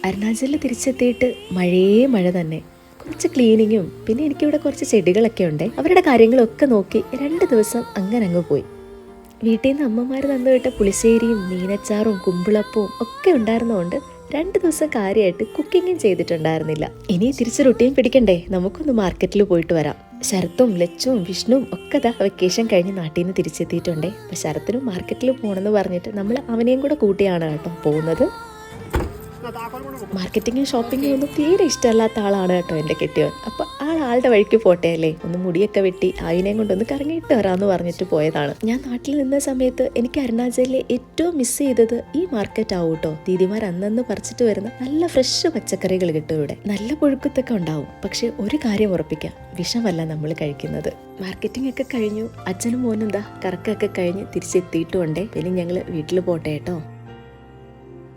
അരുണാചലിൽ തിരിച്ചെത്തിയിട്ട് മഴയേ മഴ തന്നെ. കുറച്ച് ക്ലീനിങ്ങും പിന്നെ എനിക്കിവിടെ കുറച്ച് ചെടികളൊക്കെ ഉണ്ട്. അവരുടെ കാര്യങ്ങളൊക്കെ നോക്കി 2 ദിവസം അങ്ങനെ അങ്ങ് പോയി. വീട്ടിൽ നിന്ന് അമ്മമാർ തന്നുവിട്ട പുളിശ്ശേരിയും മീനച്ചാറും കുമ്പിളപ്പവും ഒക്കെ ഉണ്ടായിരുന്നതുകൊണ്ട് 2 ദിവസം കാര്യമായിട്ട് കുക്കിങ്ങും ചെയ്തിട്ടുണ്ടായിരുന്നില്ല. ഇനി തിരിച്ച് റൊട്ടീൻ പിടിക്കണ്ടേ, നമുക്കൊന്ന് മാർക്കറ്റിൽ പോയിട്ട് വരാം. ശരത്തും ലച്ചുവും വിഷ്ണുവും ഒക്കെ വെക്കേഷൻ കഴിഞ്ഞ് നാട്ടിൽ നിന്ന് തിരിച്ചെത്തിയിട്ടുണ്ടേ. അപ്പം ശരത്തിനും മാർക്കറ്റിൽ പോകണമെന്ന് പറഞ്ഞിട്ട് നമ്മൾ അവനെയും കൂടെ കൂട്ടിയാണ് കേട്ടോ പോകുന്നത്. മാർക്കറ്റിങ്ങും ഷോപ്പിങ്ങും ഒന്നും തീരെ ഇഷ്ടമല്ലാത്ത ആളാണ് കേട്ടോ എൻ്റെ കെട്ടിയവൻ. അപ്പോൾ ആളുടെ വഴിക്ക് പോട്ടെ അല്ലേ, ഒന്ന് മുടിയൊക്കെ വെട്ടി ആയിനെയും കൊണ്ടൊന്ന് കറങ്ങിയിട്ട് വരാമെന്ന് പറഞ്ഞിട്ട് പോയതാണ്. ഞാൻ നാട്ടിൽ നിന്ന സമയത്ത് എനിക്ക് അരുണാചലിലെ ഏറ്റവും മിസ് ചെയ്തത് ഈ മാർക്കറ്റ് ആവും കേട്ടോ. ദീദിമാർ അന്നന്ന് പറിച്ചിട്ട് വരുന്ന നല്ല ഫ്രഷ് പച്ചക്കറികൾ കിട്ടും ഇവിടെ. നല്ല പുഴുക്കത്തൊക്കെ ഉണ്ടാവും. പക്ഷെ ഒരു കാര്യം ഉറപ്പിക്കാം, വിഷമല്ല നമ്മൾ കഴിക്കുന്നത്. മാർക്കറ്റിംഗ് ഒക്കെ കഴിഞ്ഞു. അച്ഛനും മോനും കറക്കൊക്കെ കഴിഞ്ഞ് തിരിച്ചെത്തിയിട്ടുണ്ടേ. പിന്നെ ഞങ്ങൾ വീട്ടിൽ പോട്ടെ കേട്ടോ.